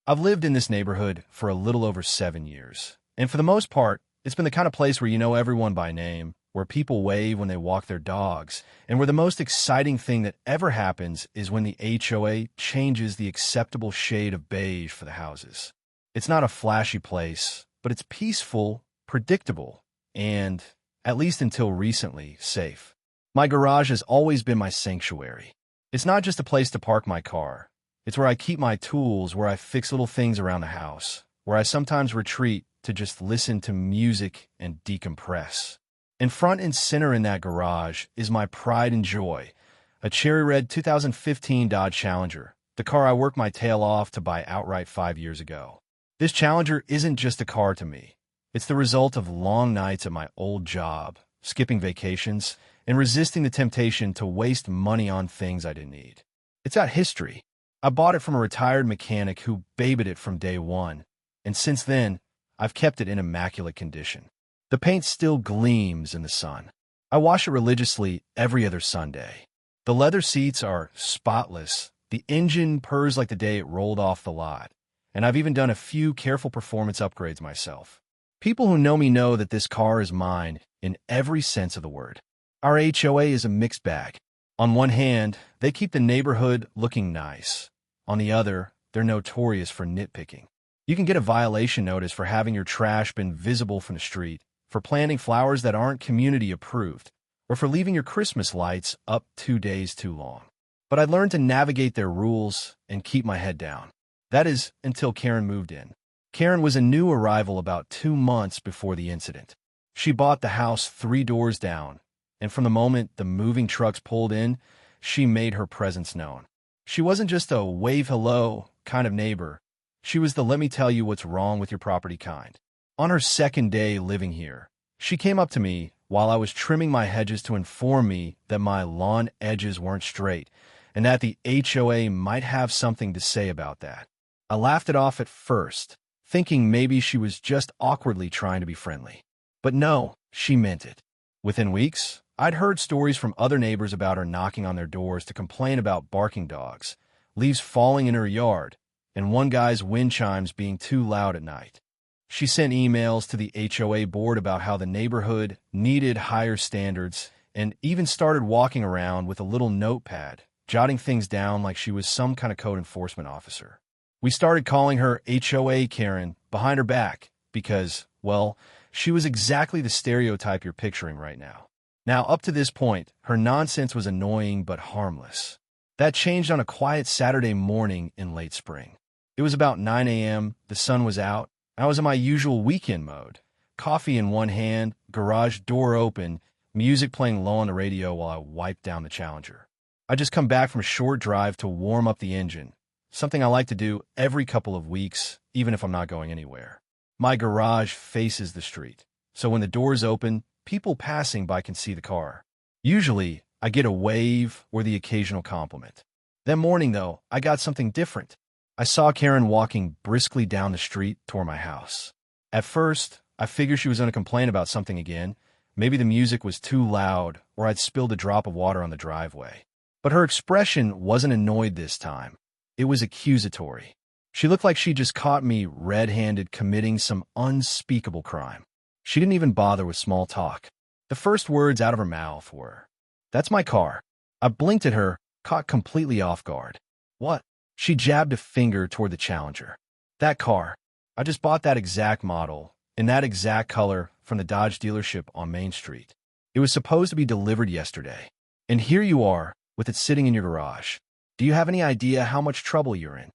I've lived in this neighborhood for a little over 7 years, and for the most part, it's been the kind of place where you know everyone by name, where people wave when they walk their dogs, and where the most exciting thing that ever happens is when the HOA changes the acceptable shade of beige for the houses. It's not a flashy place, but it's peaceful, predictable, and, at least until recently, safe. My garage has always been my sanctuary. It's not just a place to park my car. It's where I keep my tools, where I fix little things around the house, where I sometimes retreat to just listen to music and decompress. And front and center in that garage is my pride and joy, a cherry red 2015 Dodge Challenger, the car I worked my tail off to buy outright 5 years ago. This Challenger isn't just a car to me. It's the result of long nights at my old job, skipping vacations, and resisting the temptation to waste money on things I didn't need. It's got history. I bought it from a retired mechanic who babied it from day one, and since then, I've kept it in immaculate condition. The paint still gleams in the sun. I wash it religiously every other Sunday. The leather seats are spotless. The engine purrs like the day it rolled off the lot, and I've even done a few careful performance upgrades myself. People who know me know that this car is mine in every sense of the word. Our HOA is a mixed bag. On one hand, they keep the neighborhood looking nice. On the other, they're notorious for nitpicking. You can get a violation notice for having your trash bin visible from the street, for planting flowers that aren't community approved, or for leaving your Christmas lights up 2 days too long. But I learned to navigate their rules and keep my head down. That is, until Karen moved in. Karen was a new arrival about 2 months before the incident. She bought the house 3 doors down, and from the moment the moving trucks pulled in, she made her presence known. She wasn't just a wave hello kind of neighbor. She was the let me tell you what's wrong with your property kind. On her second day living here, she came up to me while I was trimming my hedges to inform me that my lawn edges weren't straight and that the HOA might have something to say about that. I laughed it off at first, thinking maybe she was just awkwardly trying to be friendly. But no, she meant it. Within weeks, I'd heard stories from other neighbors about her knocking on their doors to complain about barking dogs, leaves falling in her yard, and one guy's wind chimes being too loud at night. She sent emails to the HOA board about how the neighborhood needed higher standards and even started walking around with a little notepad, jotting things down like she was some kind of code enforcement officer. We started calling her HOA Karen behind her back because, well, she was exactly the stereotype you're picturing right now. Now, up to this point, her nonsense was annoying but harmless. That changed on a quiet Saturday morning in late spring. It was about 9 a.m., the sun was out, I was in my usual weekend mode. Coffee in one hand, garage door open, music playing low on the radio while I wiped down the Challenger. I just come back from a short drive to warm up the engine, something I like to do every couple of weeks, even if I'm not going anywhere. My garage faces the street, so when the doors open, people passing by can see the car. Usually, I get a wave or the occasional compliment. That morning, though, I got something different. I saw Karen walking briskly down the street toward my house. At first, I figured she was going to complain about something again. Maybe the music was too loud, or I'd spilled a drop of water on the driveway. But her expression wasn't annoyed this time. It was accusatory. She looked like she just caught me red-handed committing some unspeakable crime. She didn't even bother with small talk. The first words out of her mouth were, "That's my car." I blinked at her, caught completely off guard. "What?" She jabbed a finger toward the Challenger. "That car. I just bought that exact model, in that exact color, from the Dodge dealership on Main Street. It was supposed to be delivered yesterday. And here you are, with it sitting in your garage. Do you have any idea how much trouble you're in?"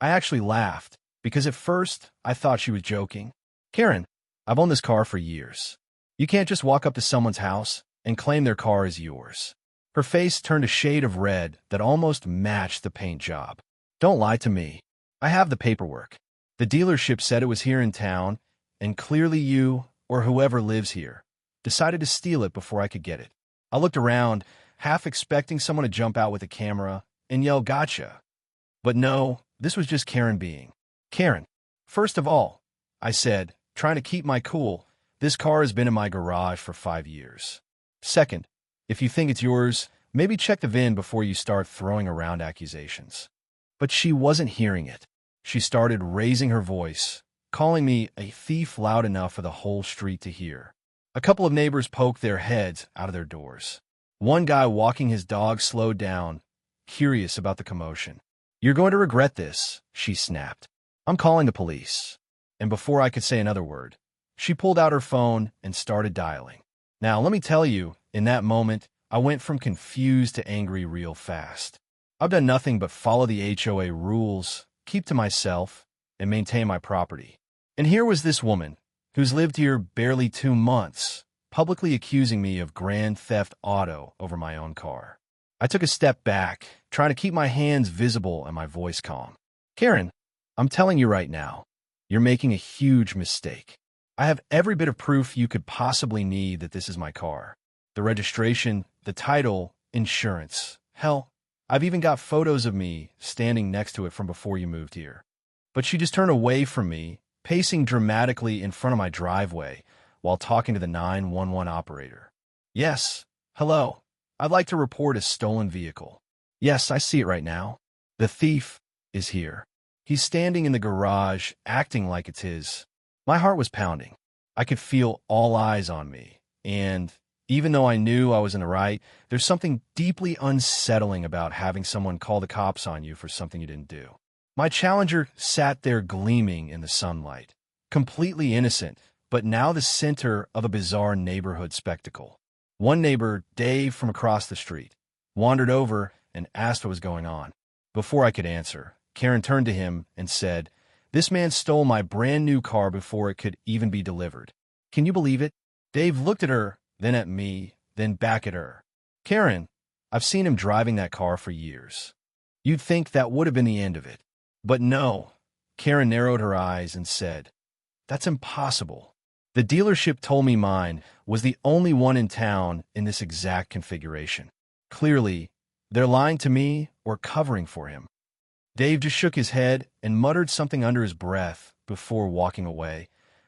I actually laughed, because at first, I thought she was joking. "Karen, I've owned this car for years. You can't just walk up to someone's house and claim their car is yours." Her face turned a shade of red that almost matched the paint job. "Don't lie to me. I have the paperwork. The dealership said it was here in town, and clearly you, or whoever lives here, decided to steal it before I could get it." I looked around, half expecting someone to jump out with a camera and yell, "Gotcha." But no, this was just Karen being Karen. "First of all," I said, trying to keep my cool, "this car has been in my garage for 5 years. Second, if you think it's yours, maybe check the VIN before you start throwing around accusations." But she wasn't hearing it. She started raising her voice, calling me a thief loud enough for the whole street to hear. A couple of neighbors poked their heads out of their doors. One guy walking his dog slowed down, curious about the commotion. "You're going to regret this," she snapped. "I'm calling the police." And before I could say another word, she pulled out her phone and started dialing. Now, let me tell you, in that moment, I went from confused to angry real fast. I've done nothing but follow the HOA rules, keep to myself, and maintain my property. And here was this woman, who's lived here barely 2 months, publicly accusing me of grand theft auto over my own car. I took a step back, trying to keep my hands visible and my voice calm. "Karen, I'm telling you right now, you're making a huge mistake. I have every bit of proof you could possibly need that this is my car. The registration, the title, insurance. Hell, I've even got photos of me standing next to it from before you moved here." But she just turned away from me, pacing dramatically in front of my driveway while talking to the 911 operator. "Yes, hello. I'd like to report a stolen vehicle. Yes, I see it right now. The thief is here. He's standing in the garage, acting like it's his." My heart was pounding. I could feel all eyes on me, and even though I knew I was in the right, there's something deeply unsettling about having someone call the cops on you for something you didn't do. My Challenger sat there gleaming in the sunlight, completely innocent, but now the center of a bizarre neighborhood spectacle. One neighbor, Dave from across the street, wandered over and asked what was going on. Before I could answer, Karen turned to him and said, "This man stole my brand new car before it could even be delivered. Can you believe it?" Dave looked at her, then at me, then back at her. "Karen, I've seen him driving that car for years. You'd think that would have been the end of it. But no." Karen narrowed her eyes and said, "That's impossible. The dealership told me mine was the only one in town in this exact configuration. Clearly, they're lying to me or covering for him." Dave just shook his head and muttered something under his breath before walking away,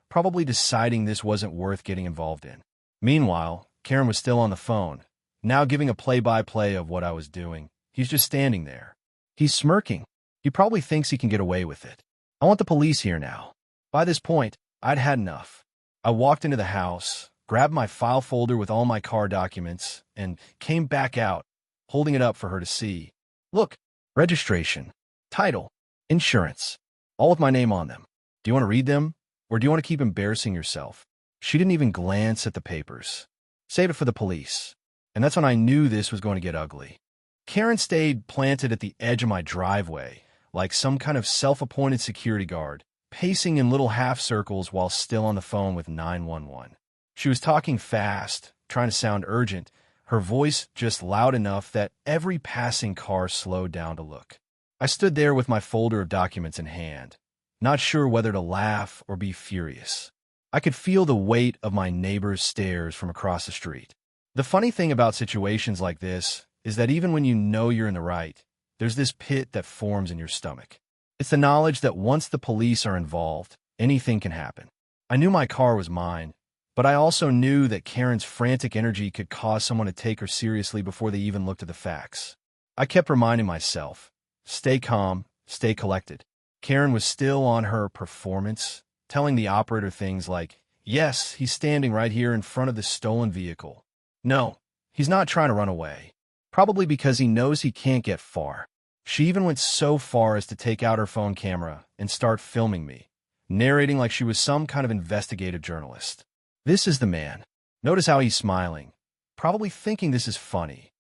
probably deciding this wasn't worth getting involved in. Meanwhile, Karen was still on the phone, now giving a play-by-play of what I was doing. He's just standing there. He's smirking. He probably thinks he can get away with it. I want the police here now. By this point, I'd had enough. I walked into the house, grabbed my file folder with all my car documents, and came back out, holding it up for her to see. "Look, registration, title, insurance, all with my name on them. Do you want to read them, or do you want to keep embarrassing yourself?" She didn't even glance at the papers. "Save it for the police." And that's when I knew this was going to get ugly. Karen stayed planted at the edge of my driveway, like some kind of self-appointed security guard, pacing in little half circles while still on the phone with 911. She was talking fast, trying to sound urgent, her voice just loud enough that every passing car slowed down to look. I stood there with my folder of documents in hand, not sure whether to laugh or be furious. I could feel the weight of my neighbor's stares from across the street. The funny thing about situations like this is that even when you know you're in the right, there's this pit that forms in your stomach. It's the knowledge that once the police are involved, anything can happen. I knew my car was mine, but I also knew that Karen's frantic energy could cause someone to take her seriously before they even looked at the facts. I kept reminding myself, stay calm, stay collected. Karen was still on her performance, telling the operator things like, "Yes, he's standing right here in front of the stolen vehicle. No, he's not trying to run away. Probably because he knows he can't get far." She even went so far as to take out her phone camera and start filming me, narrating like she was some kind of investigative journalist. This is the man. Notice how he's smiling, probably thinking this is funny.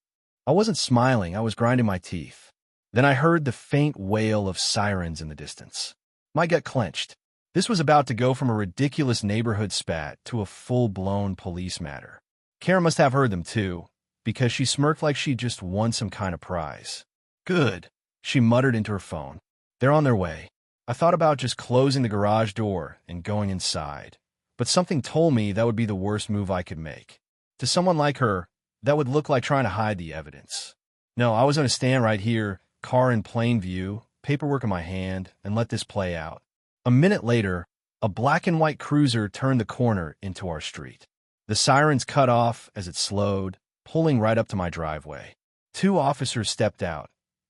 I wasn't smiling, I was grinding my teeth. Then I heard the faint wail of sirens in the distance. My gut clenched. This was about to go from a ridiculous neighborhood spat to a full-blown police matter. Karen must have heard them too, because she smirked like she'd just won some kind of prize. "Good," she muttered into her phone. "They're on their way." I thought about just closing the garage door and going inside, but something told me that would be the worst move I could make. To someone like her, that would look like trying to hide the evidence. No, I was going to stand right here, car in plain view, paperwork in my hand, and let this play out. A minute later, a black and white cruiser turned the corner into our street. The sirens cut off as it slowed, pulling right up to my driveway. 2 officers stepped out.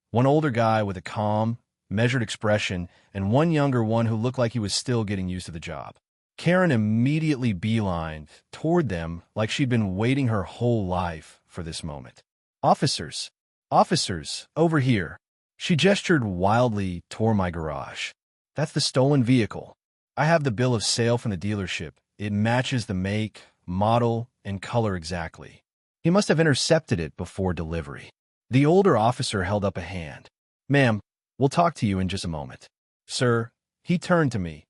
One older guy with a calm, measured expression, and one younger one who looked like he was still getting used to the job. Karen immediately beelined toward them like she'd been waiting her whole life for this moment. Officers, officers, over here. She gestured wildly toward my garage. That's the stolen vehicle. I have the bill of sale from the dealership. It matches the make, model, and color exactly. He must have intercepted it before delivery. The older officer held up a hand. Ma'am, we'll talk to you in just a moment. Sir, he turned to me.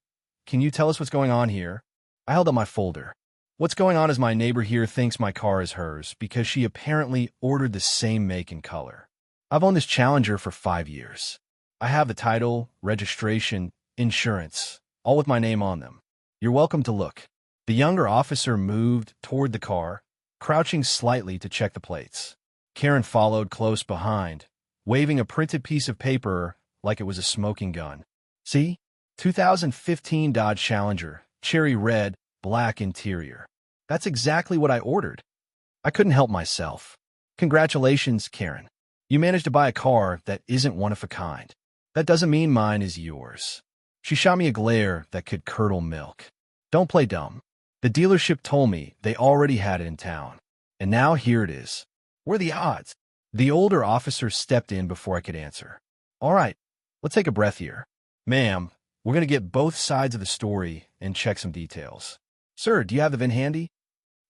Can you tell us what's going on here? I held up my folder. What's going on is my neighbor here thinks my car is hers because she apparently ordered the same make and color. I've owned this Challenger for 5 years. I have the title, registration, insurance, all with my name on them. You're welcome to look. The younger officer moved toward the car, crouching slightly to check the plates. Karen followed close behind, waving a printed piece of paper like it was a smoking gun. See? 2015 Dodge Challenger, cherry red, black interior. That's exactly what I ordered. I couldn't help myself. Congratulations, Karen. You managed to buy a car that isn't one of a kind. That doesn't mean mine is yours. She shot me a glare that could curdle milk. Don't play dumb. The dealership told me they already had it in town. And now here it is. What are the odds? The older officer stepped in before I could answer. All right, let's take a breath here. Ma'am, we're going to get both sides of the story and check some details. Sir, do you have the VIN handy?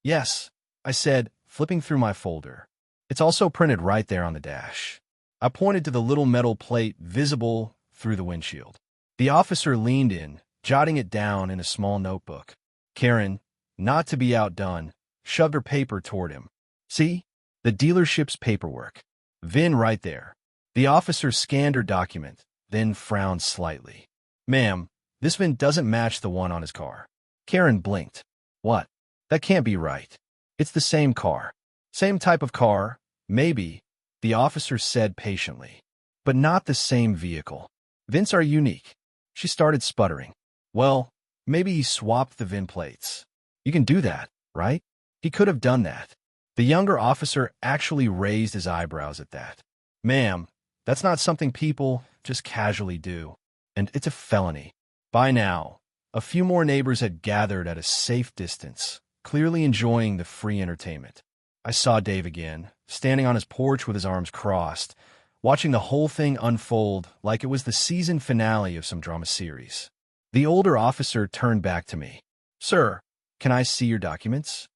Yes, I said, flipping through my folder. It's also printed right there on the dash. I pointed to the little metal plate visible through the windshield. The officer leaned in, jotting it down in a small notebook. Karen, not to be outdone, shoved her paper toward him. See? The dealership's paperwork. VIN right there. The officer scanned her document, then frowned slightly. Ma'am, this VIN doesn't match the one on his car. Karen blinked. What? That can't be right. It's the same car. Same type of car, maybe, the officer said patiently. But not the same vehicle. VINs are unique. She started sputtering. Well, maybe he swapped the VIN plates. You can do that, right? He could have done that. The younger officer actually raised his eyebrows at that. Ma'am, that's not something people just casually do. And it's a felony. By now, a few more neighbors had gathered at a safe distance, clearly enjoying the free entertainment. I saw Dave again, standing on his porch with his arms crossed, watching the whole thing unfold like it was the season finale of some drama series. The older officer turned back to me. Sir, can I see your documents?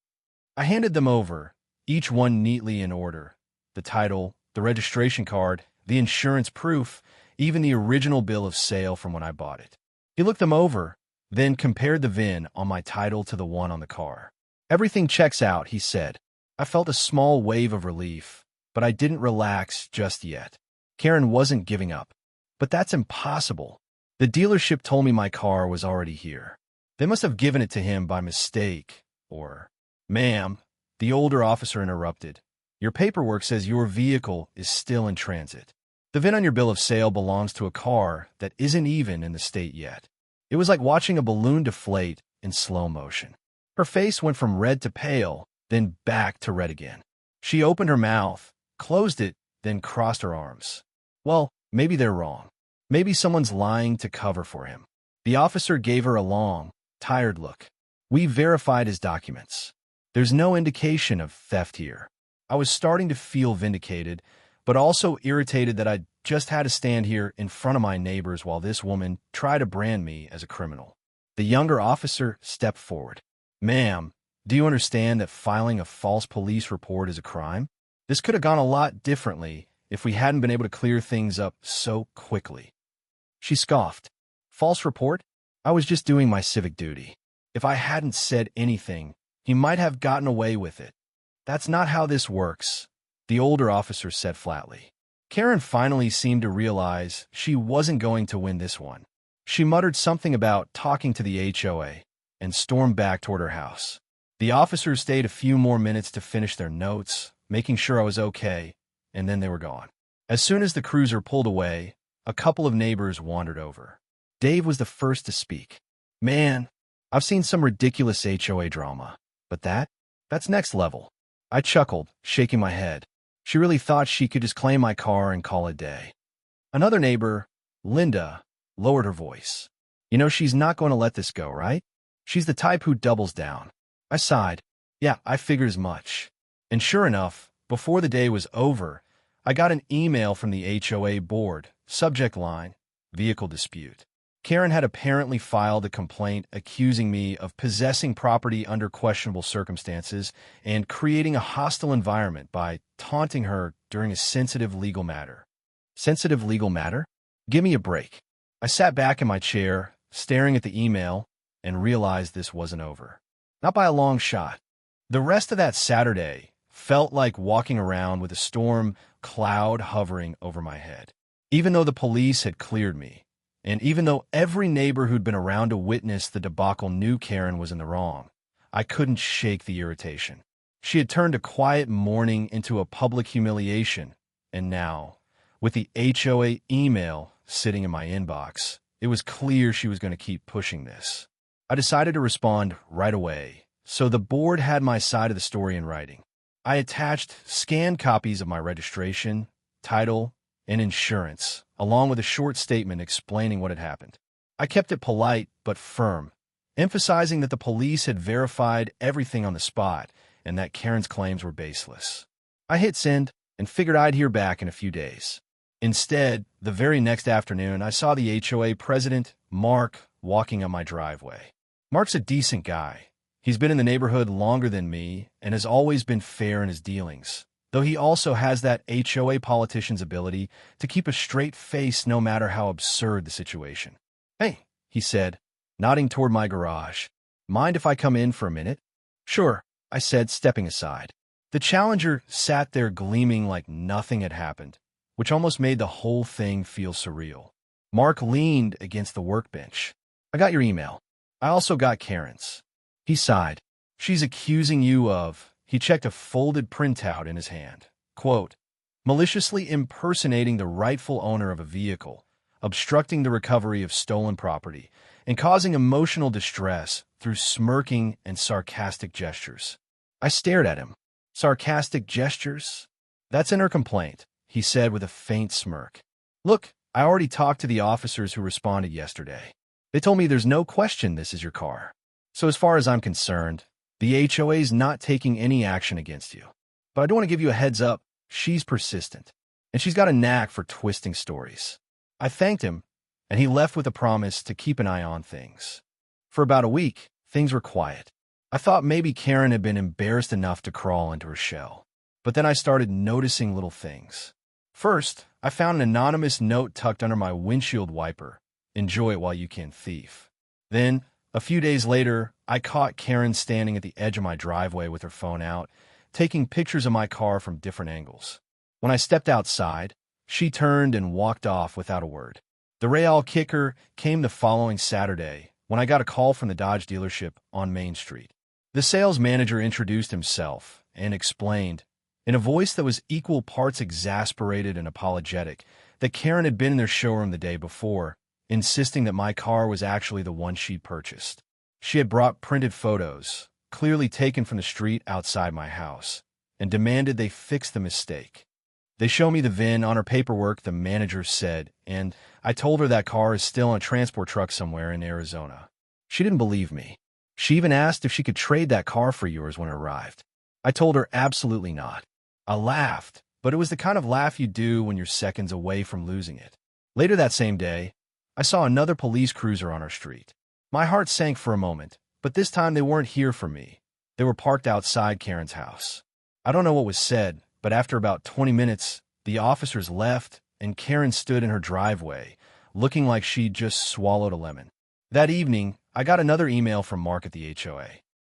I handed them over, each one neatly in order. The title, the registration card, the insurance proof, even the original bill of sale from when I bought it. He looked them over, then compared the VIN on my title to the one on the car. Everything checks out, he said. I felt a small wave of relief, but I didn't relax just yet. Karen wasn't giving up. But that's impossible. The dealership told me my car was already here. They must have given it to him by mistake, or... Ma'am, the older officer interrupted. Your paperwork says your vehicle is still in transit. The VIN on your bill of sale belongs to a car that isn't even in the state yet. It was like watching a balloon deflate in slow motion. Her face went from red to pale, then back to red again. She opened her mouth, closed it, then crossed her arms. Well, maybe they're wrong. Maybe someone's lying to cover for him. The officer gave her a long, tired look. We verified his documents. There's no indication of theft here. I was starting to feel vindicated, but also irritated that I just had to stand here in front of my neighbors while this woman tried to brand me as a criminal. The younger officer stepped forward. Ma'am, do you understand that filing a false police report is a crime? This could have gone a lot differently if we hadn't been able to clear things up so quickly. She scoffed. False report? I was just doing my civic duty. If I hadn't said anything, he might have gotten away with it. That's not how this works, the older officer said flatly. Karen finally seemed to realize she wasn't going to win this one. She muttered something about talking to the HOA and stormed back toward her house. The officers stayed a few more minutes to finish their notes, making sure I was okay, and then they were gone. As soon as the cruiser pulled away, a couple of neighbors wandered over. Dave was the first to speak. Man, I've seen some ridiculous HOA drama, but that's next level. I chuckled, shaking my head. She really thought she could just claim my car and call it a day. Another neighbor, Linda lowered her voice. You know she's not going to let this go, right? She's the type who doubles down. I sighed. Yeah, I figured as much. And sure enough, before the day was over, I got an email from the HOA board, subject line, vehicle dispute. Karen had apparently filed a complaint accusing me of possessing property under questionable circumstances and creating a hostile environment by taunting her during a sensitive legal matter. Sensitive legal matter? Give me a break. I sat back in my chair, staring at the email, and realized this wasn't over. Not by a long shot. The rest of that Saturday felt like walking around with a storm cloud hovering over my head. Even though the police had cleared me, and even though every neighbor who'd been around to witness the debacle knew Karen was in the wrong, I couldn't shake the irritation. She had turned a quiet mourning into a public humiliation, and now, with the HOA email sitting in my inbox, it was clear she was going to keep pushing this. I decided to respond right away, so the board had my side of the story in writing. I attached scanned copies of my registration, title, and insurance, along with a short statement explaining what had happened. I kept it polite but firm, emphasizing that the police had verified everything on the spot and that Karen's claims were baseless. I hit send and figured I'd hear back in a few days. Instead, the very next afternoon, I saw the HOA president, Mark, walking up my driveway. Mark's a decent guy. He's been in the neighborhood longer than me and has always been fair in his dealings, though he also has that HOA politician's ability to keep a straight face no matter how absurd the situation. Hey, he said, nodding toward my garage. Mind if I come in for a minute? Sure, I said, stepping aside. The Challenger sat there gleaming like nothing had happened, which almost made the whole thing feel surreal. Mark leaned against the workbench. I got your email. I also got Karen's. He sighed. She's accusing you of... He checked a folded printout in his hand. Quote, maliciously impersonating the rightful owner of a vehicle, obstructing the recovery of stolen property, and causing emotional distress through smirking and sarcastic gestures. I stared at him. Sarcastic gestures? That's in her complaint, he said with a faint smirk. Look, I already talked to the officers who responded yesterday. They told me there's no question this is your car. So as far as I'm concerned, the HOA's not taking any action against you. But I do want to give you a heads up, she's persistent, and she's got a knack for twisting stories. I thanked him, and he left with a promise to keep an eye on things. For about a week, things were quiet. I thought maybe Karen had been embarrassed enough to crawl into her shell. But then I started noticing little things. First, I found an anonymous note tucked under my windshield wiper. Enjoy it while you can, thief. Then, a few days later, I caught Karen standing at the edge of my driveway with her phone out, taking pictures of my car from different angles. When I stepped outside, she turned and walked off without a word. The real kicker came the following Saturday, when I got a call from the Dodge dealership on Main Street. The sales manager introduced himself and explained, in a voice that was equal parts exasperated and apologetic, that Karen had been in their showroom the day before, insisting that my car was actually the one she'd purchased. She had brought printed photos, clearly taken from the street outside my house, and demanded they fix the mistake. They show me the VIN on her paperwork, the manager said, and I told her that car is still on a transport truck somewhere in Arizona. She didn't believe me. She even asked if she could trade that car for yours when it arrived. I told her absolutely not. I laughed, but it was the kind of laugh you do when you're seconds away from losing it. Later that same day, I saw another police cruiser on our street. My heart sank for a moment, but this time they weren't here for me. They were parked outside Karen's house. I don't know what was said, but after about 20 minutes, the officers left and Karen stood in her driveway, looking like she'd just swallowed a lemon. That evening, I got another email from Mark at the HOA.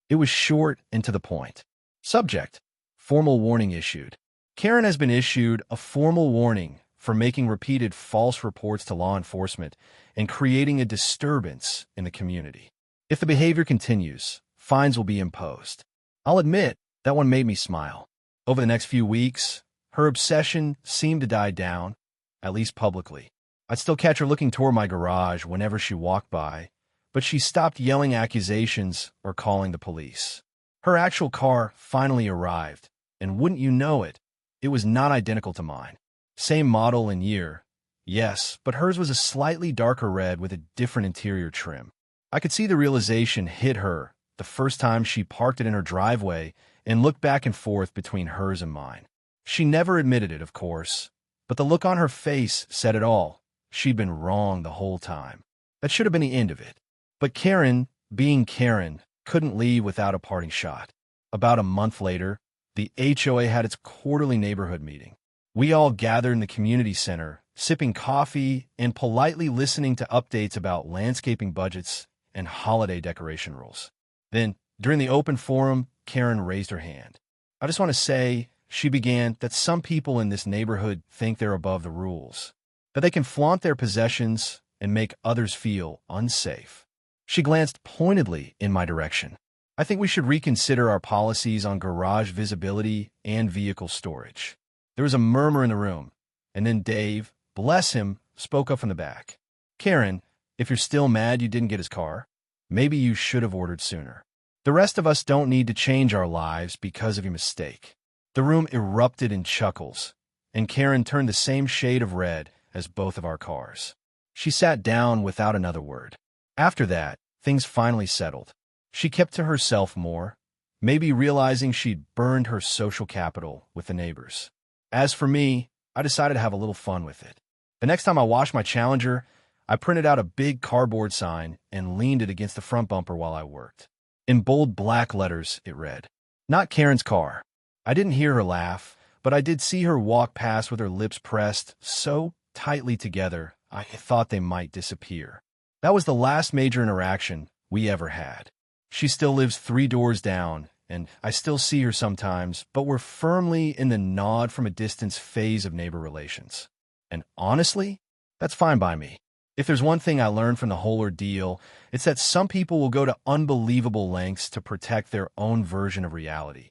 It was short and to the point. Subject: formal warning issued. Karen has been issued a formal warning for making repeated false reports to law enforcement and creating a disturbance in the community. If the behavior continues, fines will be imposed. I'll admit, that one made me smile. Over the next few weeks, her obsession seemed to die down, at least publicly. I'd still catch her looking toward my garage whenever she walked by, but she stopped yelling accusations or calling the police. Her actual car finally arrived, and wouldn't you know it, it was not identical to mine. Same model and year, Yes, but hers was a slightly darker red with a different interior trim. I could see the realization hit her the first time she parked it in her driveway and looked back and forth between hers and mine. She never admitted it, of course, but the look on her face said it all. She'd been wrong the whole time. That should have been the end of it. But Karen, being Karen, couldn't leave without a parting shot. About a month later, the HOA had its quarterly neighborhood meeting. We all gathered in the community center, sipping coffee and politely listening to updates about landscaping budgets and holiday decoration rules. Then, during the open forum, Karen raised her hand. I just want to say, she began, that some people in this neighborhood think they're above the rules, that they can flaunt their possessions and make others feel unsafe. She glanced pointedly in my direction. I think we should reconsider our policies on garage visibility and vehicle storage. There was a murmur in the room, and then Dave, bless him, spoke up from the back. Karen, if you're still mad you didn't get his car, maybe you should have ordered sooner. The rest of us don't need to change our lives because of your mistake. The room erupted in chuckles, and Karen turned the same shade of red as both of our cars. She sat down without another word. After that, things finally settled. She kept to herself more, maybe realizing she'd burned her social capital with the neighbors. As for me, I decided to have a little fun with it. The next time I washed my Challenger, I printed out a big cardboard sign and leaned it against the front bumper while I worked. In bold black letters, it read, "Not Karen's car." I didn't hear her laugh, but I did see her walk past with her lips pressed so tightly together I thought they might disappear. That was the last major interaction we ever had. She still lives 3 doors down, and I still see her sometimes, but we're firmly in the nod from a distance phase of neighbor relations. And honestly, that's fine by me. If there's one thing I learned from the whole ordeal, it's that some people will go to unbelievable lengths to protect their own version of reality,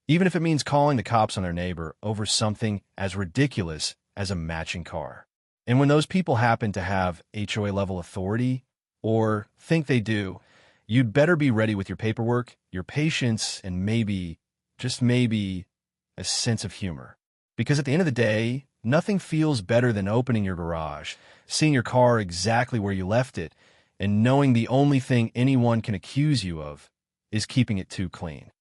even if it means calling the cops on their neighbor over something as ridiculous as a matching car. And when those people happen to have HOA-level authority, or think they do, you'd better be ready with your paperwork, your patience, and maybe, just maybe, a sense of humor. Because at the end of the day, nothing feels better than opening your garage, seeing your car exactly where you left it, and knowing the only thing anyone can accuse you of is keeping it too clean.